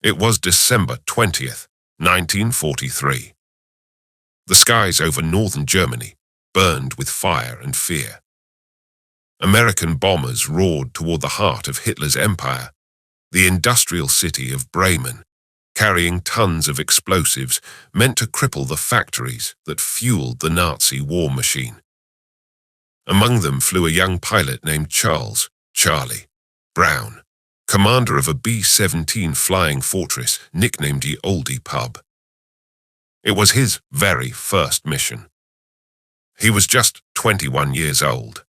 It was December 20th, 1943. The skies over northern Germany burned with fire and fear. American bombers roared toward the heart of Hitler's empire, the industrial city of Bremen, carrying tons of explosives meant to cripple the factories that fueled the Nazi war machine. Among them flew a young pilot named Charlie Brown, commander of a B-17 flying fortress nicknamed the Oldie Pub. It was his very first mission. He was just 21 years old.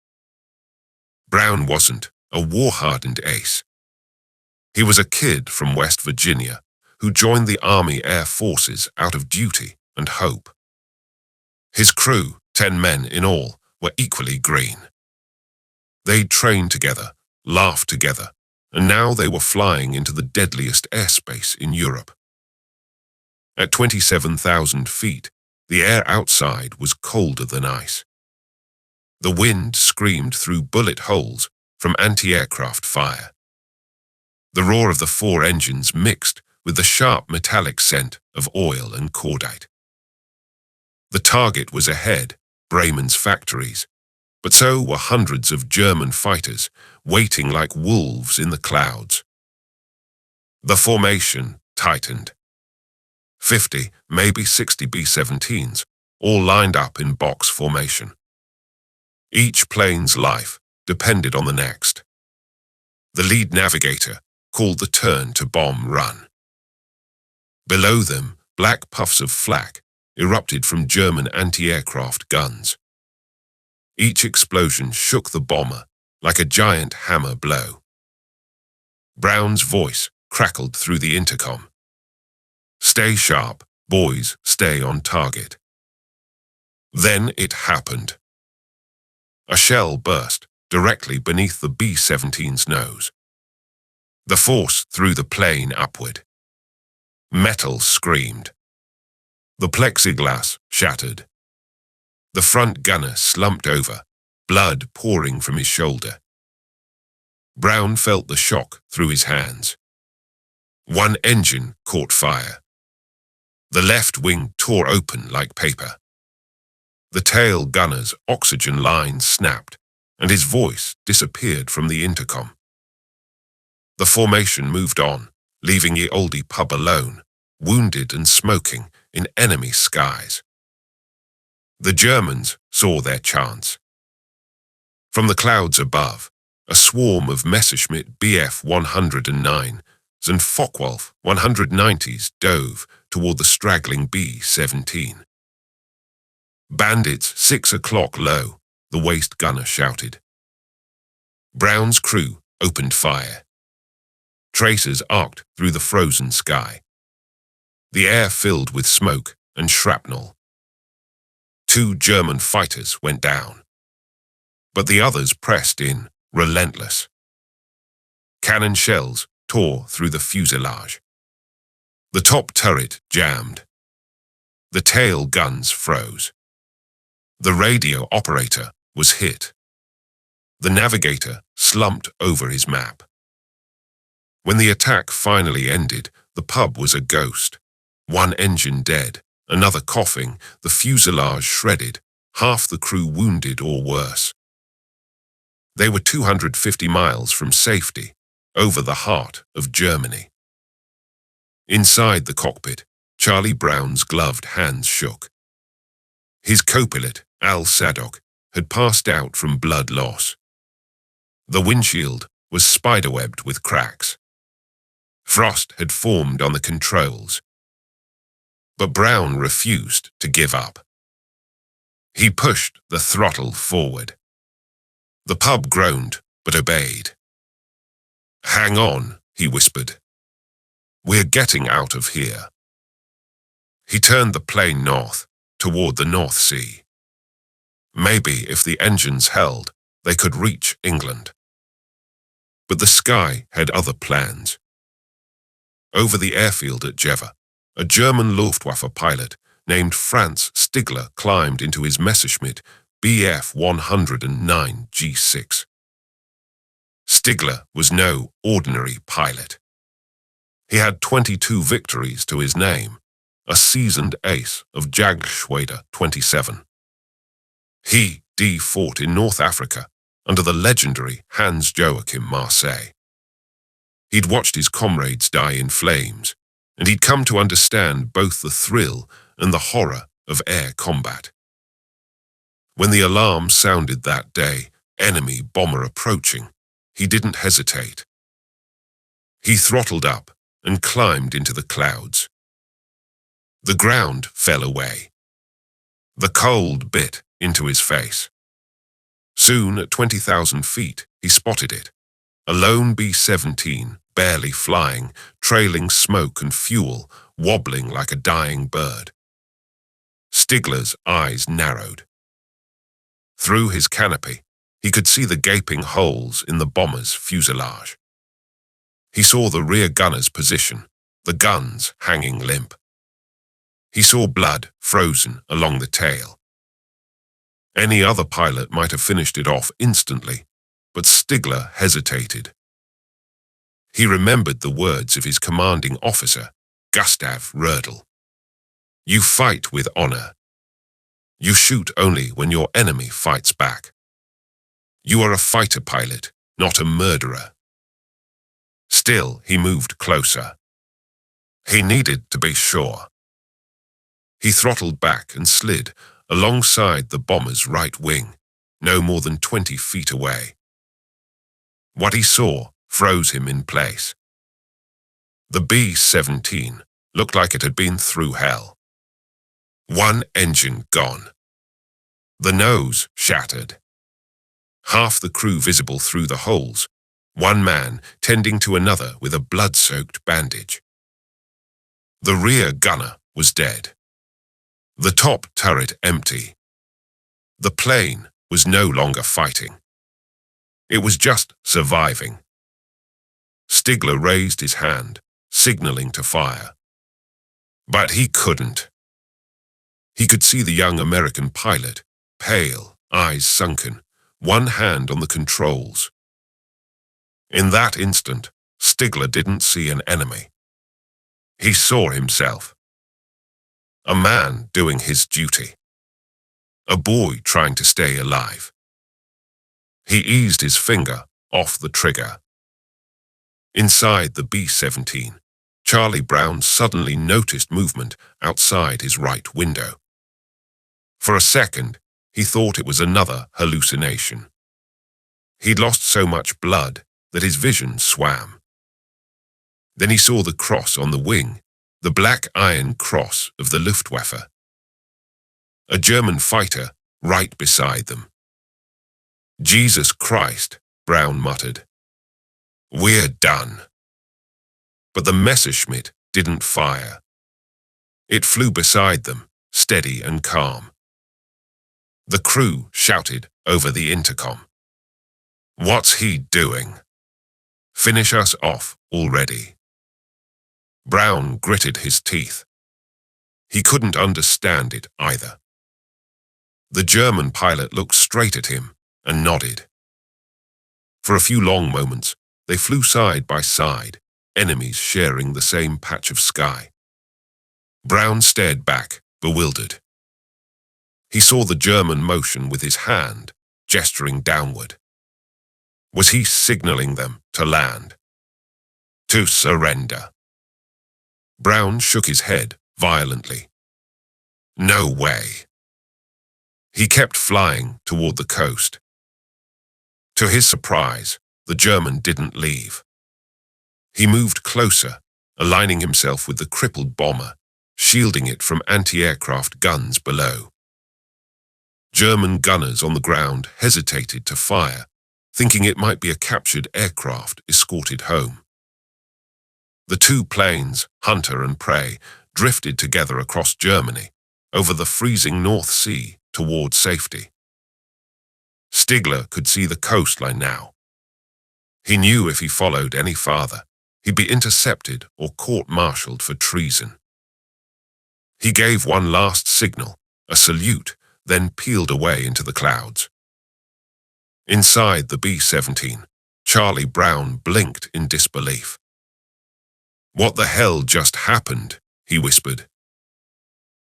Brown wasn't a war-hardened ace. He was a kid from West Virginia who joined the Army Air Forces out of duty and hope. His crew, 10 men in all, were equally green. They'd trained together, laughed together, and now they were flying into the deadliest airspace in Europe. At 27,000 feet, the air outside was colder than ice. The wind screamed through bullet holes from anti-aircraft fire. The roar of the 4 engines mixed with the sharp metallic scent of oil and cordite. The target was ahead, Bremen's factories, but so were hundreds of German fighters waiting like wolves in the clouds. The formation tightened. 50, maybe 60 B-17s, all lined up in box formation. Each plane's life depended on the next. The lead navigator called the turn to bomb run. Below them, black puffs of flak erupted from German anti-aircraft guns. Each explosion shook the bomber like a giant hammer blow. Brown's voice crackled through the intercom. "Stay sharp, boys, stay on target." Then it happened. A shell burst directly beneath the B-17's nose. The force threw the plane upward. Metal screamed. The plexiglass shattered. The front gunner slumped over, blood pouring from his shoulder. Brown felt the shock through his hands. One engine caught fire. The left wing tore open like paper. The tail gunner's oxygen line snapped, and his voice disappeared from the intercom. The formation moved on, leaving the Oldie Pub alone, wounded and smoking in enemy skies. The Germans saw their chance. From the clouds above, a swarm of Messerschmitt Bf 109s and Focke-Wulf 190s dove toward the straggling B-17. "Bandits, 6 o'clock low," the waist gunner shouted. Brown's crew opened fire. Tracers arced through the frozen sky. The air filled with smoke and shrapnel. 2 German fighters went down. But the others pressed in, relentless. Cannon shells tore through the fuselage. The top turret jammed. The tail guns froze. The radio operator was hit. The navigator slumped over his map. When the attack finally ended, the pub was a ghost. 1 engine dead, another coughing, the fuselage shredded, half the crew wounded or worse. They were 250 miles from safety, over the heart of Germany. Inside the cockpit, Charlie Brown's gloved hands shook. His co-pilot, Al Sadok, had passed out from blood loss. The windshield was spiderwebbed with cracks. Frost had formed on the controls. But Brown refused to give up. He pushed the throttle forward. The pub groaned, but obeyed. "Hang on," he whispered. "We're getting out of here." He turned the plane north, toward the North Sea. Maybe if the engines held, they could reach England. But the sky had other plans. Over the airfield at Jeva, a German Luftwaffe pilot named Franz Stigler climbed into his Messerschmitt Bf 109 G6. Stigler was no ordinary pilot. He had 22 victories to his name, a seasoned ace of WW2. He fought in North Africa under the legendary Hans Joachim Marseille. He'd watched his comrades die in flames, and he'd come to understand both the thrill and the horror of air combat. When the alarm sounded that day, enemy bomber approaching, he didn't hesitate. He throttled up and climbed into the clouds. The ground fell away. The cold bit into his face. Soon, at 20,000 feet, he spotted it. A lone B-17, barely flying, trailing smoke and fuel, wobbling like a dying bird. Stigler's eyes narrowed. Through his canopy, he could see the gaping holes in the bomber's fuselage. He saw the rear gunner's position, the guns hanging limp. He saw blood frozen along the tail. Any other pilot might have finished it off instantly, but Stigler hesitated. He remembered the words of his commanding officer, Gustav Rödel. "You fight with honor. You shoot only when your enemy fights back. You are a fighter pilot, not a murderer." Still, he moved closer. He needed to be sure. He throttled back and slid alongside the bomber's right wing, no more than 20 feet away. What he saw froze him in place. The B-17 looked like it had been through hell. One engine gone. The nose shattered. Half the crew visible through the holes, one man tending to another with a blood-soaked bandage. The rear gunner was dead. The top turret empty. The plane was no longer fighting. It was just surviving. Stigler raised his hand, signaling to fire. But he couldn't. He could see the young American pilot, pale, eyes sunken, one hand on the controls. In that instant, Stigler didn't see an enemy. He saw himself. A man doing his duty. A boy trying to stay alive. He eased his finger off the trigger. Inside the B-17, Charlie Brown suddenly noticed movement outside his right window. For a second, he thought it was another hallucination. He'd lost so much blood that his vision swam. Then he saw the cross on the wing, the black iron cross of the Luftwaffe. A German fighter right beside them. "Jesus Christ," Brown muttered. "We're done." But the Messerschmitt didn't fire. It flew beside them, steady and calm. The crew shouted over the intercom. "What's he doing? Finish us off already." Brown gritted his teeth. He couldn't understand it either. The German pilot looked straight at him and nodded. For a few long moments, they flew side by side, enemies sharing the same patch of sky. Brown stared back, bewildered. He saw the German motion with his hand, gesturing downward. Was he signaling them to land? To surrender? Brown shook his head violently. No way. He kept flying toward the coast. To his surprise, the German didn't leave. He moved closer, aligning himself with the crippled bomber, shielding it from anti-aircraft guns below. German gunners on the ground hesitated to fire, thinking it might be a captured aircraft escorted home. The two planes, hunter and prey, drifted together across Germany, over the freezing North Sea toward safety. Stigler could see the coastline now. He knew if he followed any farther, he'd be intercepted or court-martialed for treason. He gave one last signal, a salute, then peeled away into the clouds. Inside the B-17, Charlie Brown blinked in disbelief. "What the hell just happened?" he whispered.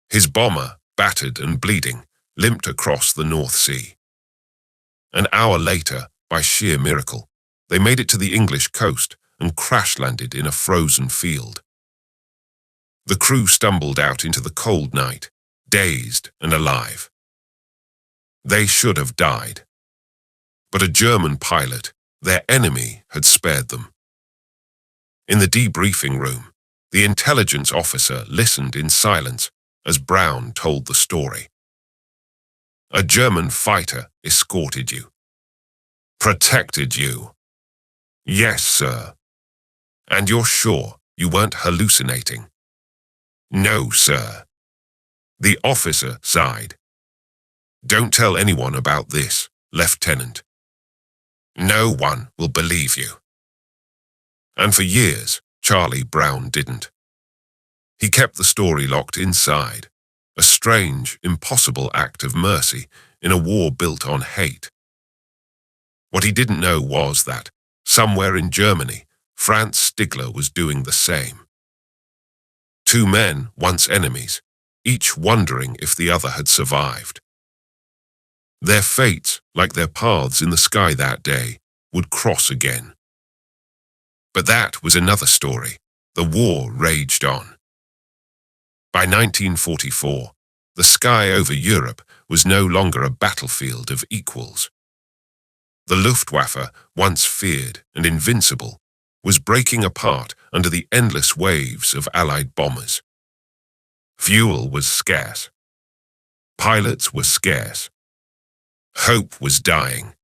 His bomber, battered and bleeding, limped across the North Sea. An hour later, by sheer miracle, they made it to the English coast and crash-landed in a frozen field. The crew stumbled out into the cold night, dazed and alive. They should have died. But a German pilot, their enemy, had spared them. In the debriefing room, the intelligence officer listened in silence as Brown told the story. "A German fighter escorted you. Protected you." "Yes, sir." "And you're sure you weren't hallucinating?" "No, sir." The officer sighed. "Don't tell anyone about this, Lieutenant. No one will believe you." And for years, Charlie Brown didn't. He kept the story locked inside, a strange, impossible act of mercy in a war built on hate. What he didn't know was that, somewhere in Germany, Franz Stigler was doing the same. Two men, once enemies, each wondering if the other had survived. Their fates, like their paths in the sky that day, would cross again. But that was another story. The war raged on. By 1944, the sky over Europe was no longer a battlefield of equals. The Luftwaffe, once feared and invincible, was breaking apart under the endless waves of Allied bombers. Fuel was scarce. Pilots were scarce. Hope was dying.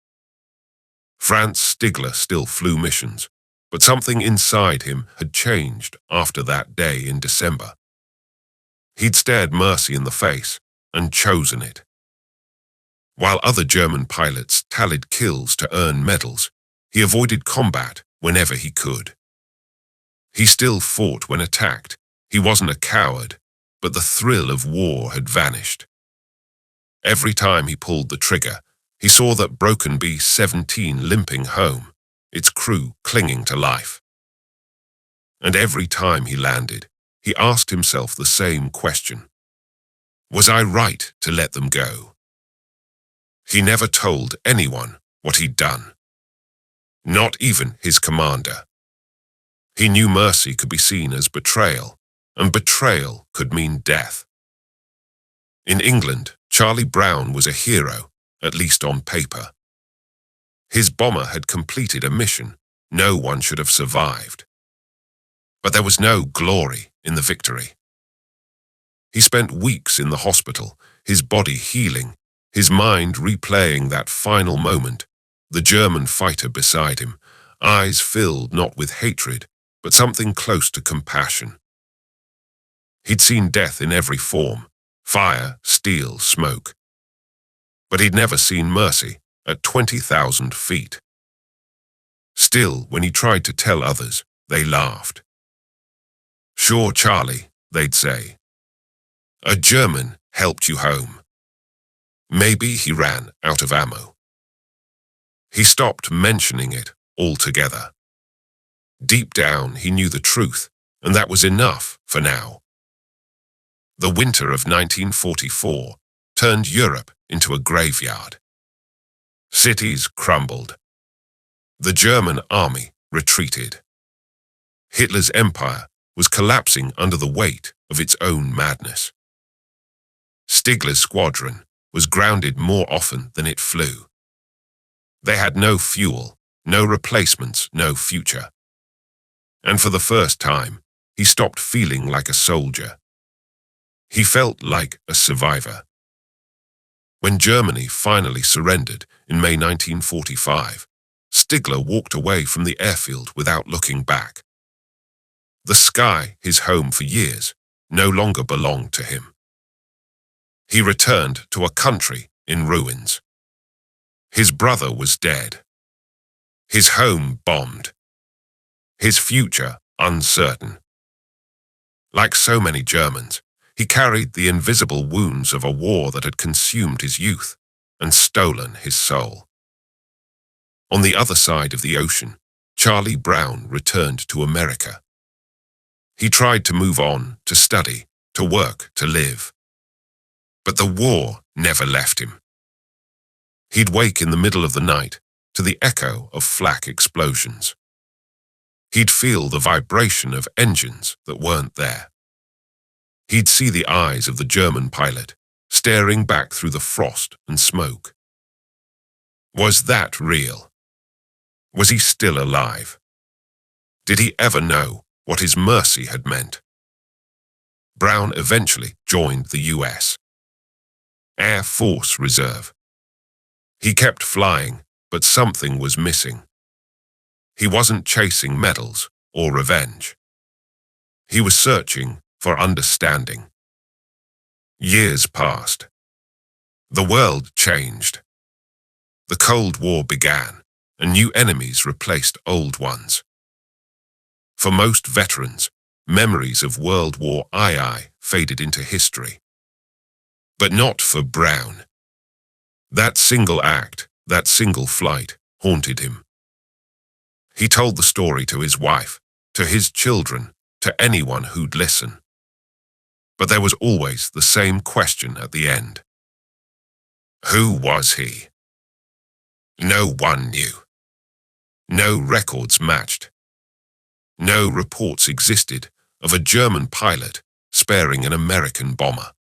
Franz Stigler still flew missions, but something inside him had changed after that day in December. He'd stared mercy in the face and chosen it. While other German pilots tallied kills to earn medals, he avoided combat whenever he could. He still fought when attacked. He wasn't a coward, but the thrill of war had vanished. Every time he pulled the trigger, he saw that broken B-17 limping home, its crew clinging to life. And every time he landed, he asked himself the same question. Was I right to let them go? He never told anyone what he'd done. Not even his commander. He knew mercy could be seen as betrayal, and betrayal could mean death. In England, Charlie Brown was a hero, at least on paper. His bomber had completed a mission no one should have survived. But there was no glory in the victory. He spent weeks in the hospital, his body healing, his mind replaying that final moment, the German fighter beside him, eyes filled not with hatred, but something close to compassion. He'd seen death in every form, fire, steel, smoke. But he'd never seen mercy at 20,000 feet. Still, when he tried to tell others, they laughed. "Sure, Charlie," they'd say. "A German helped you home." Maybe he ran out of ammo. He stopped mentioning it altogether. Deep down, he knew the truth, and that was enough for now. The winter of 1944 turned Europe into a graveyard. Cities crumbled. The German army retreated. Hitler's empire was collapsing under the weight of its own madness. Stigler's squadron was grounded more often than it flew. They had no fuel, no replacements, no future. And for the first time, he stopped feeling like a soldier. He felt like a survivor. When Germany finally surrendered in May 1945, Stigler walked away from the airfield without looking back. The sky, his home for years, no longer belonged to him. He returned to a country in ruins. His brother was dead. His home bombed. His future uncertain. Like so many Germans, he carried the invisible wounds of a war that had consumed his youth and stolen his soul. On the other side of the ocean, Charlie Brown returned to America. He tried to move on, to study, to work, to live. But the war never left him. He'd wake in the middle of the night to the echo of flak explosions. He'd feel the vibration of engines that weren't there. He'd see the eyes of the German pilot staring back through the frost and smoke. Was that real? Was he still alive? Did he ever know what his mercy had meant? Brown eventually joined the US Air Force Reserve. He kept flying, but something was missing. He wasn't chasing medals or revenge. He was searching for understanding. Years passed. The world changed. The Cold War began, and new enemies replaced old ones. For most veterans, memories of World War II faded into history. But not for Brown. That single act, that single flight, haunted him. He told the story to his wife, to his children, to anyone who'd listen. But there was always the same question at the end. Who was he? No one knew. No records matched. No reports existed of a German pilot sparing an American bomber.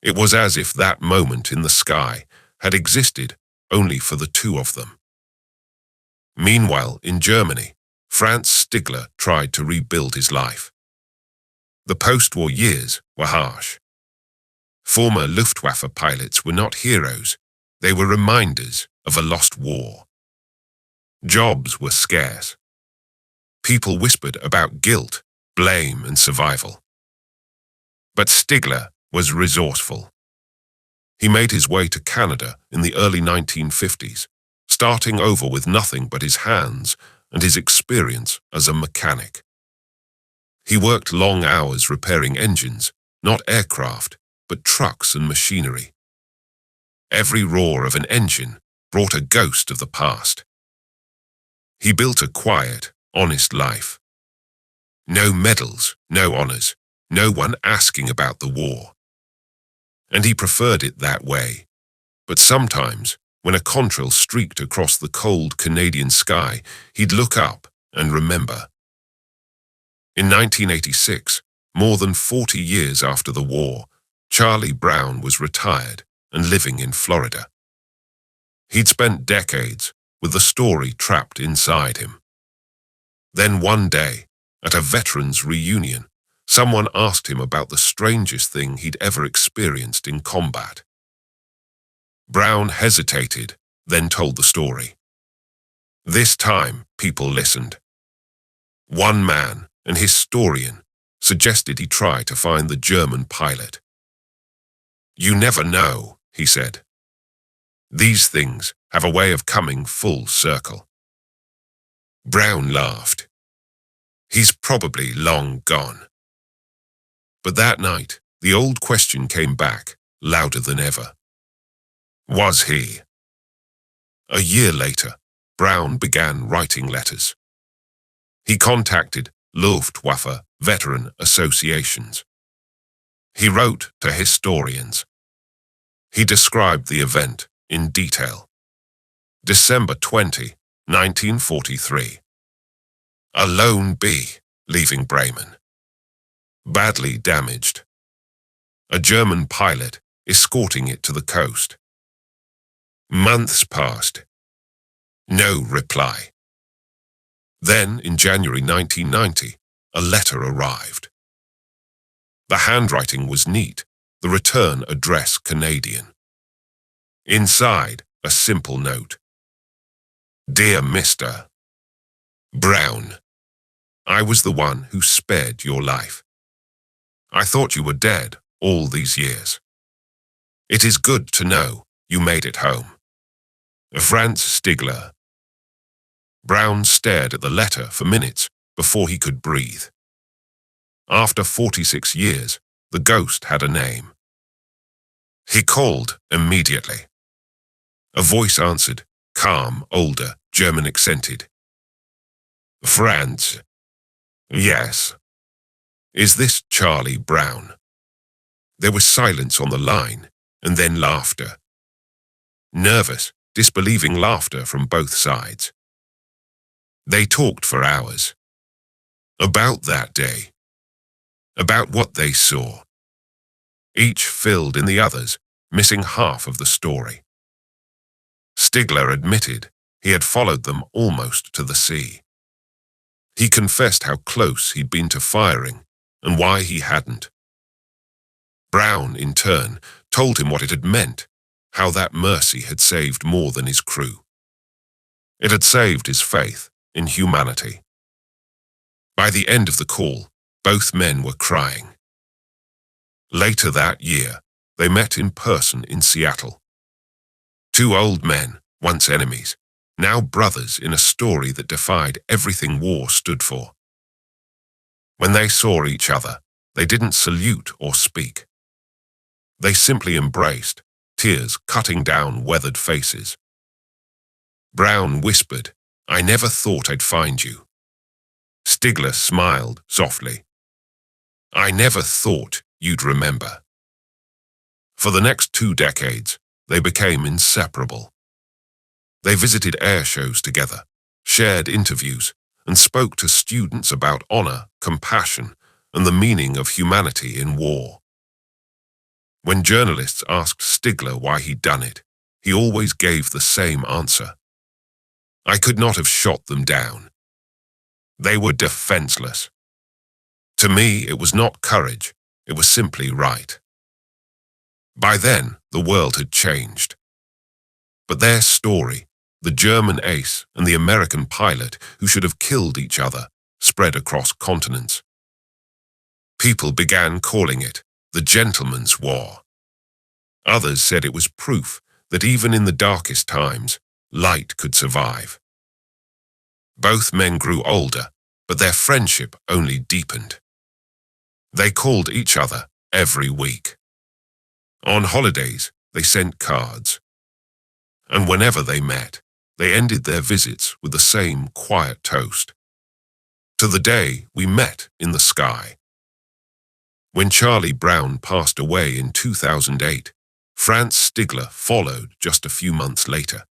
It was as if that moment in the sky had existed only for the two of them. Meanwhile, in Germany, Franz Stigler tried to rebuild his life. The post-war years were harsh. Former Luftwaffe pilots were not heroes, they were reminders of a lost war. Jobs were scarce. People whispered about guilt, blame, and survival. But Stigler was resourceful. He made his way to Canada in the early 1950s, starting over with nothing but his hands and his experience as a mechanic. He worked long hours repairing engines, not aircraft, but trucks and machinery. Every roar of an engine brought a ghost of the past. He built a quiet, honest life. No medals, no honors, no one asking about the war. And he preferred it that way. But sometimes, when a contrail streaked across the cold Canadian sky, he'd look up and remember. In 1986, more than 40 years after the war, Charlie Brown was retired and living in Florida. He'd spent decades with the story trapped inside him. Then one day, at a veterans' reunion, someone asked him about the strangest thing he'd ever experienced in combat. Brown hesitated, then told the story. This time, people listened. One man, an historian, suggested he try to find the German pilot. You never know, he said. These things have a way of coming full circle. Brown laughed. He's probably long gone. But that night, the old question came back, louder than ever. Was he? A year later, Brown began writing letters. He contacted Luftwaffe veteran associations. He wrote to historians. He described the event in detail. December 20, 1943. A lone B leaving Bremen. Badly damaged. A German pilot escorting it to the coast. Months passed. No reply. Then, in January 1990, a letter arrived. The handwriting was neat, the return address Canadian. Inside, a simple note. Dear Mr. Brown, I was the one who spared your life. I thought you were dead all these years. It is good to know you made it home. Franz Stigler. Brown stared at the letter for minutes before he could breathe. After 46 years, the ghost had a name. He called immediately. A voice answered, calm, older, German accented. Franz. Yes, "Is this Charlie Brown?" There was silence on the line, and then laughter. Nervous, disbelieving laughter from both sides. They talked for hours. About that day. About what they saw. Each filled in the others, missing half of the story. Stigler admitted he had followed them almost to the sea. He confessed how close he'd been to firing and why he hadn't. Brown, in turn, told him what it had meant, how that mercy had saved more than his crew. It had saved his faith in humanity. By the end of the call, both men were crying. Later that year, they met in person in Seattle. Two old men, once enemies, now brothers in a story that defied everything war stood for. When they saw each other, they didn't salute or speak. They simply embraced, tears cutting down weathered faces. Brown whispered, "I never thought I'd find you." Stigler smiled softly. "I never thought you'd remember." For the next 2 decades, they became inseparable. They visited air shows together, shared interviews, and spoke to students about honor, compassion, and the meaning of humanity in war. When journalists asked Stigler why he'd done it, he always gave the same answer. "I could not have shot them down. They were defenseless. To me, it was not courage, it was simply right." By then, the world had changed. But their story, the German ace and the American pilot who should have killed each other, spread across continents. People began calling it the Gentleman's War. Others said it was proof that even in the darkest times, light could survive. Both men grew older, but their friendship only deepened. They called each other every week. On holidays, they sent cards. And whenever they met, they ended their visits with the same quiet toast. "To the day we met in the sky." When Charlie Brown passed away in 2008, Franz Stigler followed just a few months later.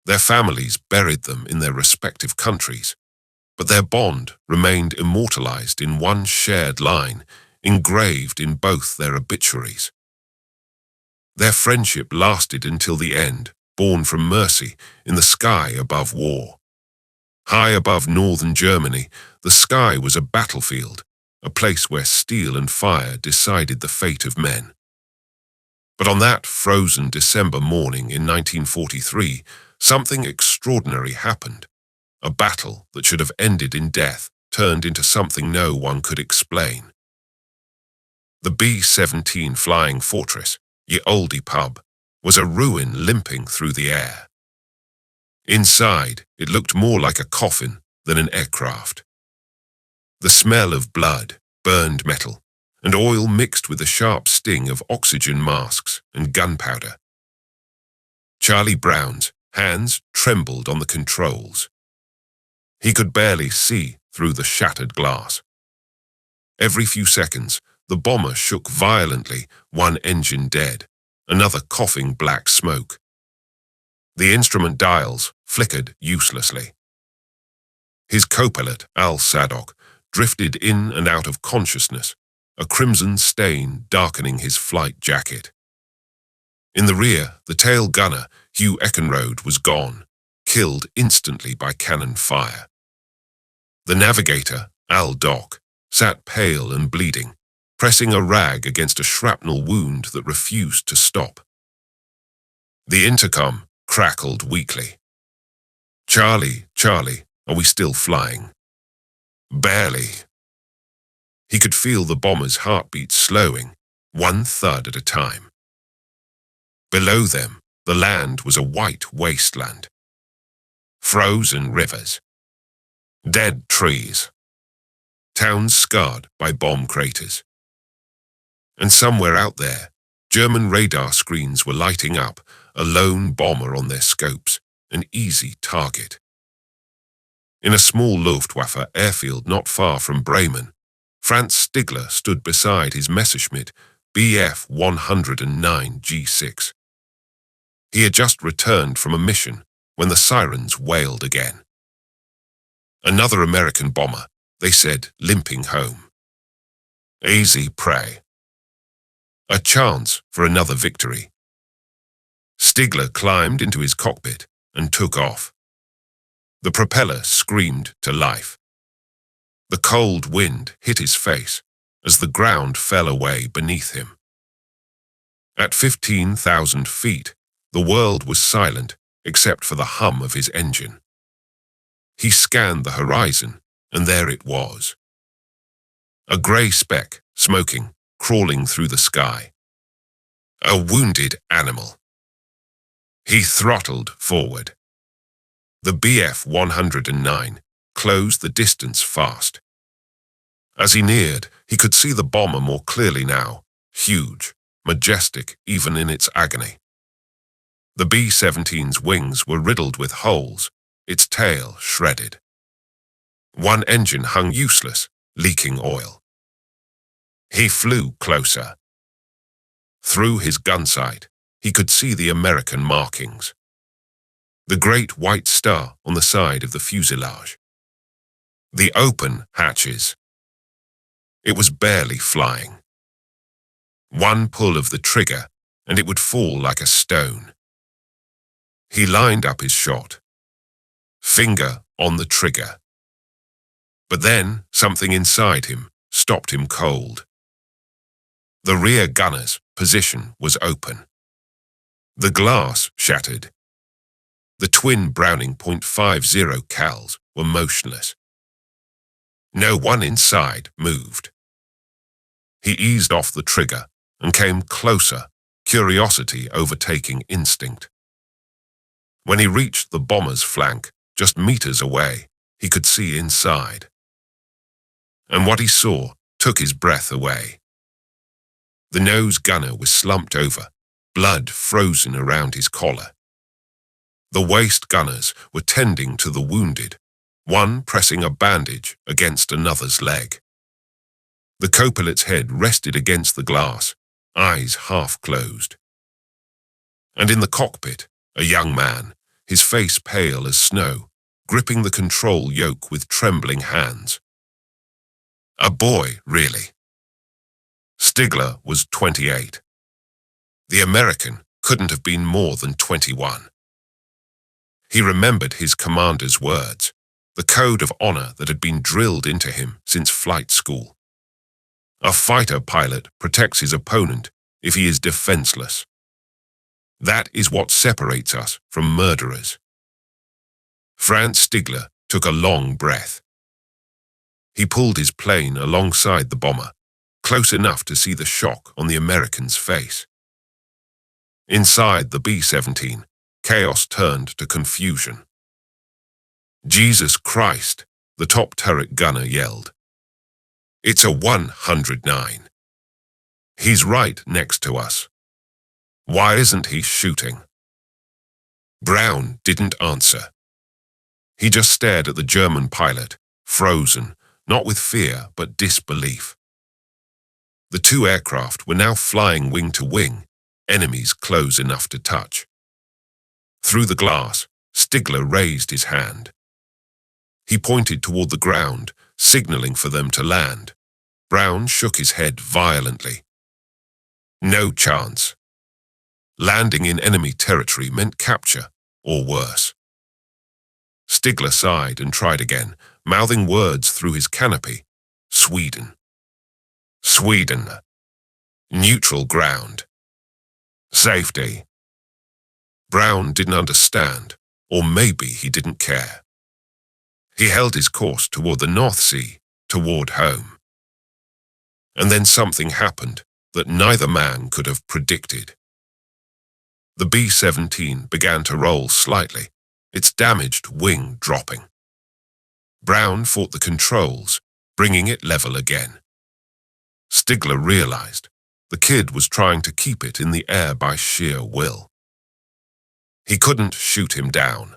Their families buried them in their respective countries, but their bond remained immortalized in one shared line, engraved in both their obituaries. Their friendship lasted until the end, born from mercy in the sky above war. High above northern Germany, the sky was a battlefield, a place where steel and fire decided the fate of men. But on that frozen December morning in 1943, something extraordinary happened. A battle that should have ended in death turned into something no one could explain. The B-17 flying fortress, Ye Olde Pub, was a ruin limping through the air. Inside, it looked more like a coffin than an aircraft. The smell of blood, burned metal, and oil mixed with the sharp sting of oxygen masks and gunpowder. Charlie Brown's hands trembled on the controls. He could barely see through the shattered glass. Every few seconds, the bomber shook violently, one engine dead, another coughing black smoke. The instrument dials flickered uselessly. His co-pilot, Al Sadok, drifted in and out of consciousness, a crimson stain darkening his flight jacket. In the rear, the tail gunner, Hugh Eckenrode, was gone, killed instantly by cannon fire. The navigator, Al Dock, sat pale and bleeding, pressing a rag against a shrapnel wound that refused to stop. The intercom crackled weakly. "Charlie, Charlie, are we still flying?" "Barely." He could feel the bomber's heartbeat slowing, one thud at a time. Below them, the land was a white wasteland. Frozen rivers. Dead trees. Towns scarred by bomb craters. And somewhere out there, German radar screens were lighting up, a lone bomber on their scopes, an easy target. In a small Luftwaffe airfield not far from Bremen, Franz Stigler stood beside his Messerschmitt Bf-109 G6. He had just returned from a mission when the sirens wailed again. Another American bomber, they said, limping home. Easy prey. A chance for another victory. Stigler climbed into his cockpit and took off. The propeller screamed to life. The cold wind hit his face as the ground fell away beneath him. At 15,000 feet, the world was silent except for the hum of his engine. He scanned the horizon, and there it was. A grey speck, smoking, crawling through the sky. A wounded animal. He throttled forward. The Bf-109 closed the distance fast. As he neared, he could see the bomber more clearly now, huge, majestic even in its agony. The B-17's wings were riddled with holes, its tail shredded. One engine hung useless, leaking oil. He flew closer. Through his gun sight, he could see the American markings. The great white star on the side of the fuselage. The open hatches. It was barely flying. One pull of the trigger, and it would fall like a stone. He lined up his shot. Finger on the trigger. But then something inside him stopped him cold. The rear gunner's position was open. The glass shattered. The twin Browning .50 cals were motionless. No one inside moved. He eased off the trigger and came closer, curiosity overtaking instinct. When he reached the bomber's flank, just meters away, he could see inside. And what he saw took his breath away. The nose gunner was slumped over, blood frozen around his collar. The waist gunners were tending to the wounded, one pressing a bandage against another's leg. The co-pilot's head rested against the glass, eyes half closed. And in the cockpit, a young man, his face pale as snow, gripping the control yoke with trembling hands. A boy, really. Stigler was 28. The American couldn't have been more than 21. He remembered his commander's words, the code of honor that had been drilled into him since flight school. A fighter pilot protects his opponent if he is defenseless. That is what separates us from murderers. Franz Stigler took a long breath. He pulled his plane alongside the bomber, close enough to see the shock on the American's face. Inside the B-17, chaos turned to confusion. Jesus Christ, the top turret gunner yelled. It's a 109. He's right next to us. Why isn't he shooting? Brown didn't answer. He just stared at the German pilot, frozen, not with fear but disbelief. The two aircraft were now flying wing to wing, enemies close enough to touch. Through the glass, Stigler raised his hand. He pointed toward the ground, signaling for them to land. Brown shook his head violently. No chance. Landing in enemy territory meant capture, or worse. Stigler sighed and tried again, mouthing words through his canopy. Sweden. Sweden. Neutral ground. Safety. Brown didn't understand, or maybe he didn't care. He held his course toward the North Sea, toward home. And then something happened that neither man could have predicted. The B-17 began to roll slightly, its damaged wing dropping. Brown fought the controls, bringing it level again. Stigler realized the kid was trying to keep it in the air by sheer will. He couldn't shoot him down.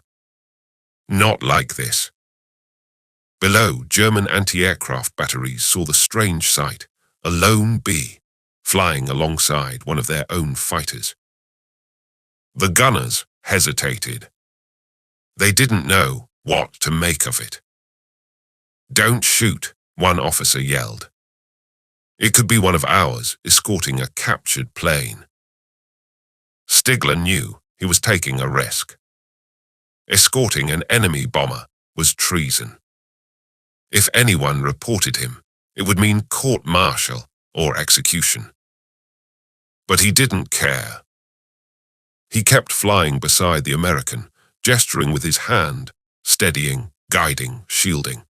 Not like this. Below, German anti-aircraft batteries saw the strange sight, a lone bee, flying alongside one of their own fighters. The gunners hesitated. They didn't know what to make of it. "Don't shoot," one officer yelled. "It could be one of ours escorting a captured plane." Stigler knew he was taking a risk. Escorting an enemy bomber was treason. If anyone reported him, it would mean court-martial or execution. But he didn't care. He kept flying beside the American, gesturing with his hand, steadying, guiding, shielding.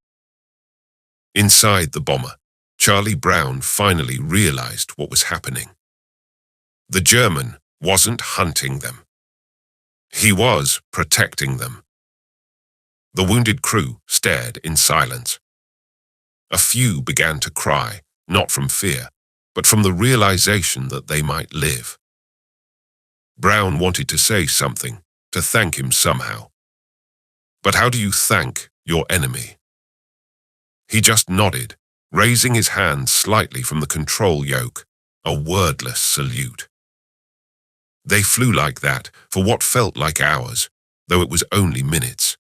Inside the bomber, Charlie Brown finally realized what was happening. The German wasn't hunting them. He was protecting them. The wounded crew stared in silence. A few began to cry, not from fear, but from the realization that they might live. Brown wanted to say something, to thank him somehow. But how do you thank your enemy? He just nodded, raising his hand slightly from the control yoke, a wordless salute. They flew like that for what felt like hours, though it was only minutes.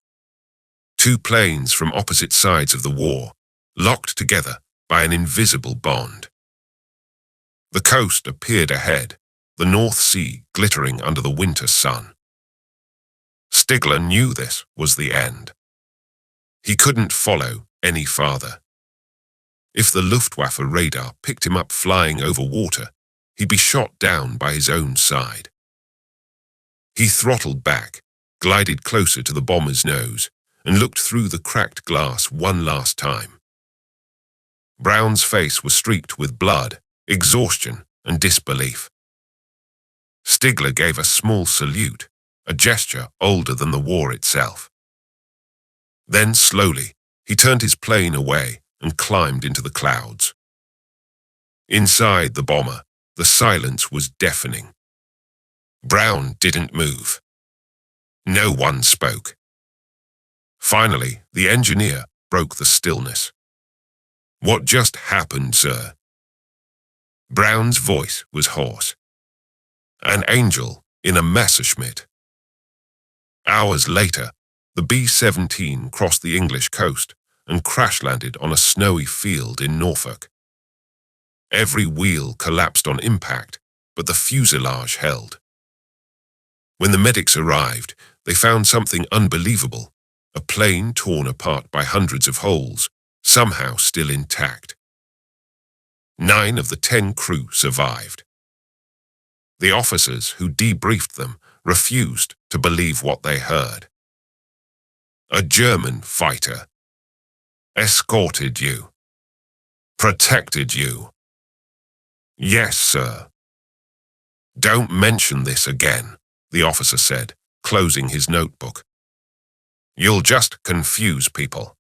Two planes from opposite sides of the war, locked together by an invisible bond. The coast appeared ahead, the North Sea glittering under the winter sun. Stigler knew this was the end. He couldn't follow any farther. If the Luftwaffe radar picked him up flying over water, he'd be shot down by his own side. He throttled back, glided closer to the bomber's nose, and looked through the cracked glass one last time. Brown's face was streaked with blood, exhaustion, and disbelief. Stigler gave a small salute, a gesture older than the war itself. Then, slowly, he turned his plane away and climbed into the clouds. Inside the bomber, the silence was deafening. Brown didn't move. No one spoke. Finally, the engineer broke the stillness. "What just happened, sir?" Brown's voice was hoarse. "An angel in a Messerschmitt." Hours later, the B-17 crossed the English coast and crash-landed on a snowy field in Norfolk. Every wheel collapsed on impact, but the fuselage held. When the medics arrived, they found something unbelievable, a plane torn apart by hundreds of holes, somehow still intact. 9 of the 10 crew survived. The officers who debriefed them refused to believe what they heard. "A German fighter escorted you, protected you." "Yes, sir." "Don't mention this again," the officer said, closing his notebook. "You'll just confuse people."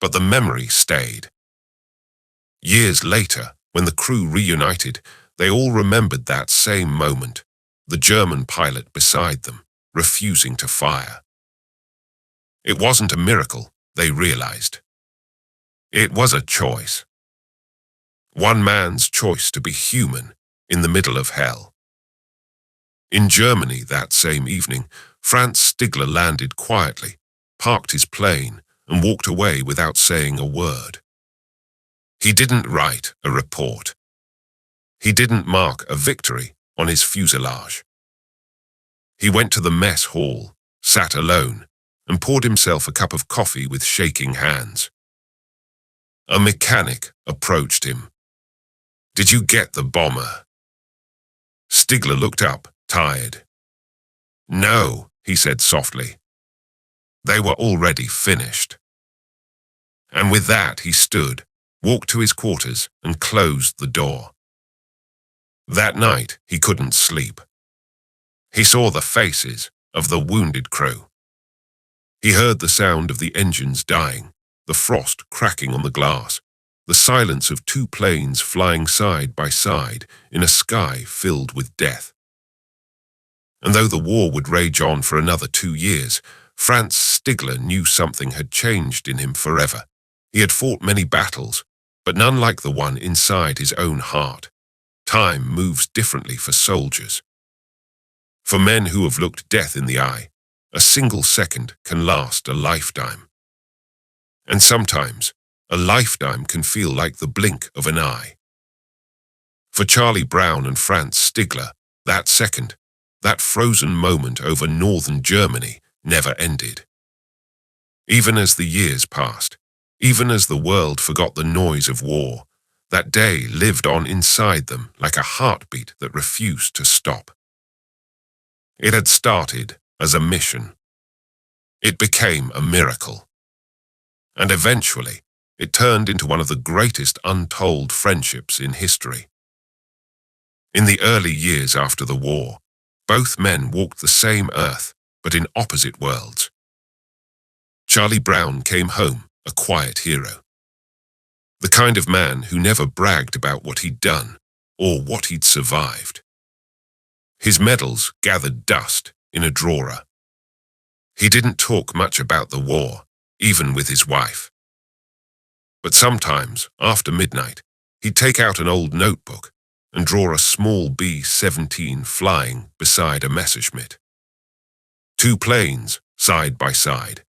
But the memory stayed. Years later, when the crew reunited, they all remembered that same moment, the German pilot beside them, refusing to fire. It wasn't a miracle, they realized. It was a choice. One man's choice to be human in the middle of hell. In Germany that same evening, Franz Stigler landed quietly, parked his plane, and walked away without saying a word. He didn't write a report. He didn't mark a victory on his fuselage. He went to the mess hall, sat alone, and poured himself a cup of coffee with shaking hands. A mechanic approached him. "Did you get the bomber?" Stigler looked up, tired. "No," he said softly. "They were already finished." And with that he stood, walked to his quarters, and closed the door. That night he couldn't sleep. He saw the faces of the wounded crew. He heard the sound of the engines dying, the frost cracking on the glass, the silence of 2 planes flying side by side in a sky filled with death. And though the war would rage on for another 2 years, Franz Stigler knew something had changed in him forever. He had fought many battles, but none like the one inside his own heart. Time moves differently for soldiers. For men who have looked death in the eye, a single second can last a lifetime. And sometimes, a lifetime can feel like the blink of an eye. For Charlie Brown and Franz Stigler, that second, that frozen moment over northern Germany, never ended. Even as the years passed, even as the world forgot the noise of war, that day lived on inside them like a heartbeat that refused to stop. It had started as a mission. It became a miracle. And eventually, it turned into one of the greatest untold friendships in history. In the early years after the war, both men walked the same earth, but in opposite worlds. Charlie Brown came home a quiet hero. The kind of man who never bragged about what he'd done or what he'd survived. His medals gathered dust in a drawer. He didn't talk much about the war, even with his wife. But sometimes, after midnight, he'd take out an old notebook and draw a small B-17 flying beside a Messerschmitt. Two planes, side by side.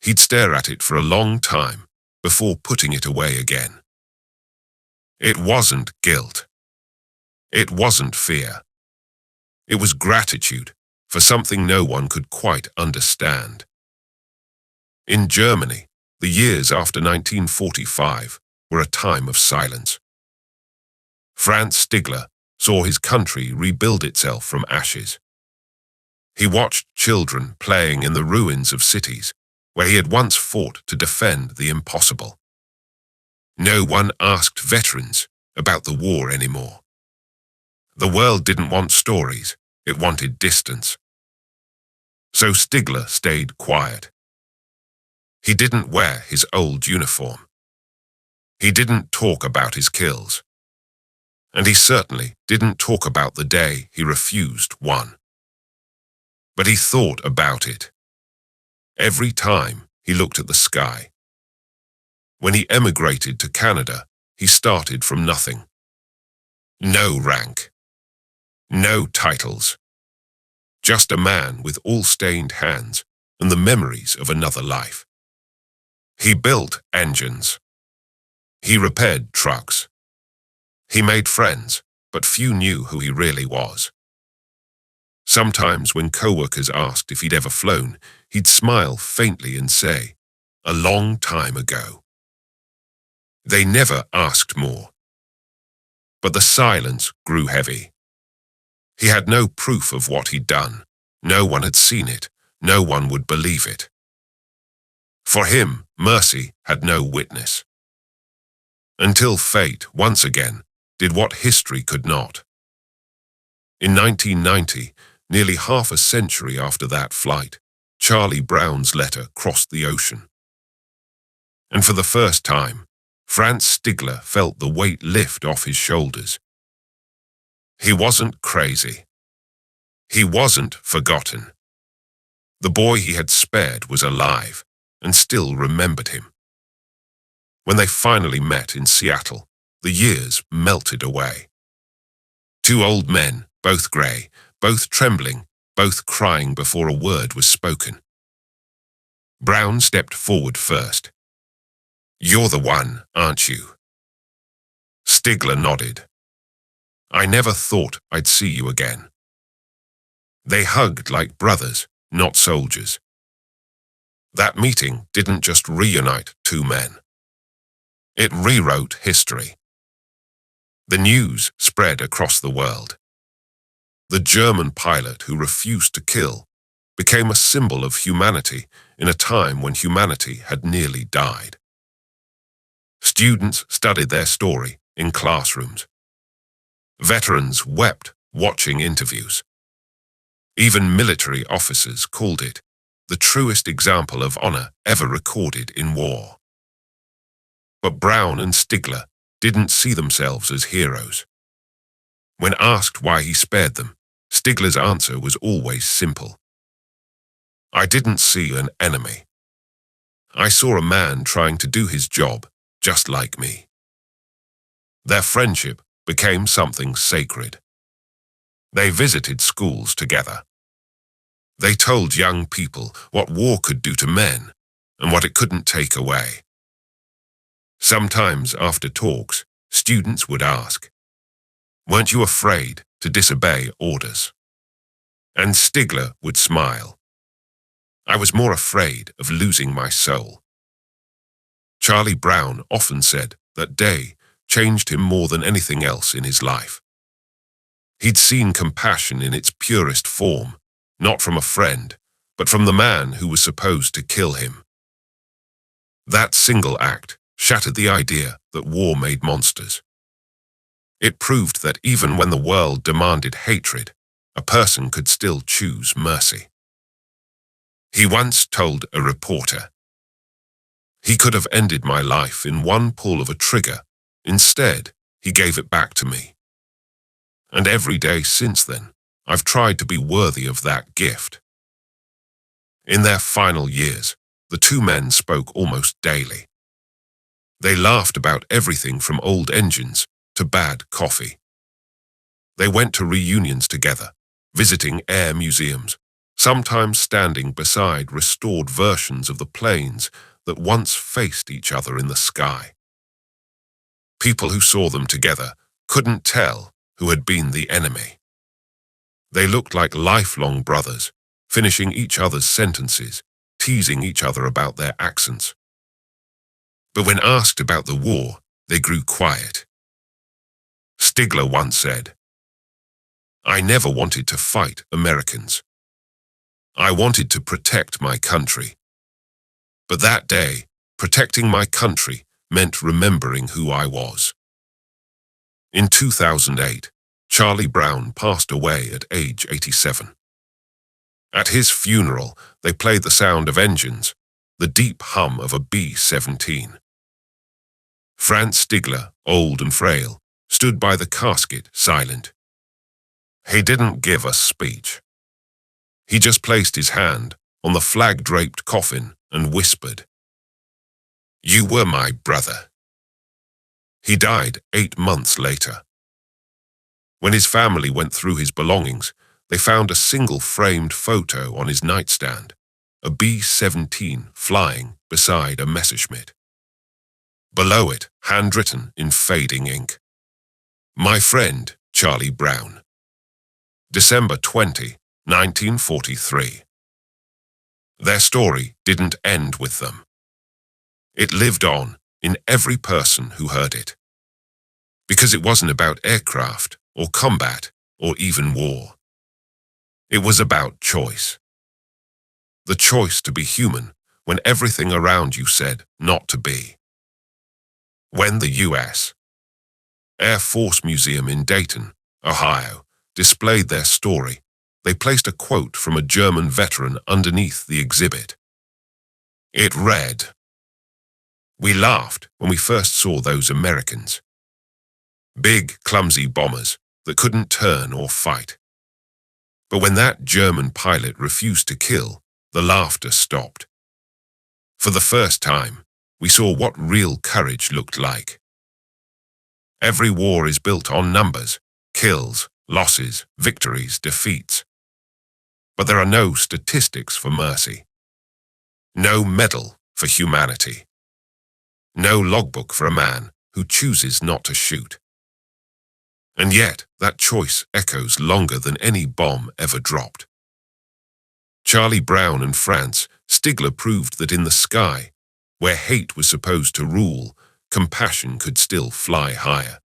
He'd stare at it for a long time before putting it away again. It wasn't guilt. It wasn't fear. It was gratitude for something no one could quite understand. In Germany, the years after 1945 were a time of silence. Franz Stigler saw his country rebuild itself from ashes. He watched children playing in the ruins of cities where he had once fought to defend the impossible. No one asked veterans about the war anymore. The world didn't want stories, it wanted distance. So Stigler stayed quiet. He didn't wear his old uniform. He didn't talk about his kills. And he certainly didn't talk about the day he refused one. But he thought about it. Every time he looked at the sky. When he emigrated to Canada, he started from nothing. No rank. No titles. Just a man with all-stained hands and the memories of another life. He built engines. He repaired trucks. He made friends, but few knew who he really was. Sometimes when co-workers asked if he'd ever flown, he'd smile faintly and say, "A long time ago." They never asked more. But the silence grew heavy. He had no proof of what he'd done. No one had seen it. No one would believe it. For him, mercy had no witness. Until fate, once again, did what history could not. In 1990, nearly half a century after that flight, Charlie Brown's letter crossed the ocean. And for the first time, Franz Stigler felt the weight lift off his shoulders. He wasn't crazy. He wasn't forgotten. The boy he had spared was alive and still remembered him. When they finally met in Seattle, the years melted away. Two old men, both grey, both trembling, both crying before a word was spoken. Brown stepped forward first. "You're the one, aren't you?" Stigler nodded. "I never thought I'd see you again." They hugged like brothers, not soldiers. That meeting didn't just reunite two men. It rewrote history. The news spread across the world. The German pilot who refused to kill became a symbol of humanity in a time when humanity had nearly died. Students studied their story in classrooms. Veterans wept watching interviews. Even military officers called it the truest example of honor ever recorded in war. But Brown and Stigler didn't see themselves as heroes. When asked why he spared them, Stigler's answer was always simple. I didn't see an enemy. I saw a man trying to do his job just like me. Their friendship became something sacred. They visited schools together. They told young people what war could do to men and what it couldn't take away. Sometimes after talks, students would ask, "Weren't you afraid to disobey orders?" And Stigler would smile. "I was more afraid of losing my soul." Charlie Brown often said that day changed him more than anything else in his life. He'd seen compassion in its purest form, not from a friend, but from the man who was supposed to kill him. That single act shattered the idea that war made monsters. It proved that even when the world demanded hatred, a person could still choose mercy. He once told a reporter, "He could have ended my life in one pull of a trigger. Instead, he gave it back to me. And every day since then, I've tried to be worthy of that gift." In their final years, the two men spoke almost daily. They laughed about everything from old engines to bad coffee. They went to reunions together, visiting air museums, sometimes standing beside restored versions of the planes that once faced each other in the sky. People who saw them together couldn't tell who had been the enemy. They looked like lifelong brothers, finishing each other's sentences, teasing each other about their accents. But when asked about the war, they grew quiet. Stigler once said, "I never wanted to fight Americans. I wanted to protect my country. But that day, protecting my country meant remembering who I was." In 2008, Charlie Brown passed away at age 87. At his funeral, they played the sound of engines, the deep hum of a B-17. Franz Stigler, old and frail, stood by the casket, silent. He didn't give a speech. He just placed his hand on the flag-draped coffin and whispered, "You were my brother." He died 8 months later. When his family went through his belongings, they found a single framed photo on his nightstand, a B-17 flying beside a Messerschmitt. Below it, handwritten in fading ink, "My friend, Charlie Brown. December 20, 1943. Their story didn't end with them. It lived on in every person who heard it. Because it wasn't about aircraft or combat or even war. It was about choice. The choice to be human when everything around you said not to be. When the U.S. Air Force Museum in Dayton, Ohio, displayed their story, they placed a quote from a German veteran underneath the exhibit. It read, "We laughed when we first saw those Americans. Big, clumsy bombers that couldn't turn or fight. But when that German pilot refused to kill, the laughter stopped. For the first time, we saw what real courage looked like. Every war is built on numbers, kills, losses, victories, defeats. But there are no statistics for mercy. No medal for humanity. No logbook for a man who chooses not to shoot. And yet, that choice echoes longer than any bomb ever dropped." Charlie Brown and Franz Stigler proved that in the sky, where hate was supposed to rule, compassion could still fly higher.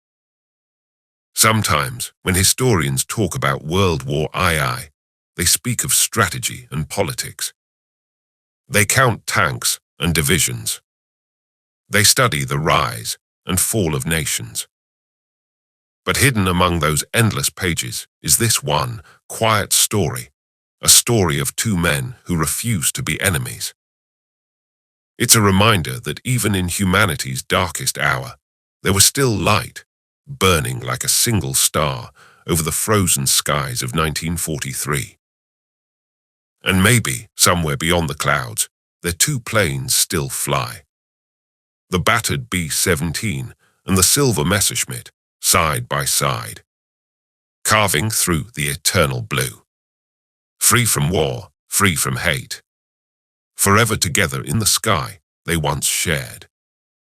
Sometimes, when historians talk about World War II, they speak of strategy and politics. They count tanks and divisions. They study the rise and fall of nations. But hidden among those endless pages is this one quiet story, a story of two men who refuse to be enemies. It's a reminder that even in humanity's darkest hour, there was still light, burning like a single star over the frozen skies of 1943. And maybe, somewhere beyond the clouds, their two planes still fly. The battered B-17 and the silver Messerschmitt, side by side, carving through the eternal blue. Free from war, free from hate. Forever together in the sky they once shared.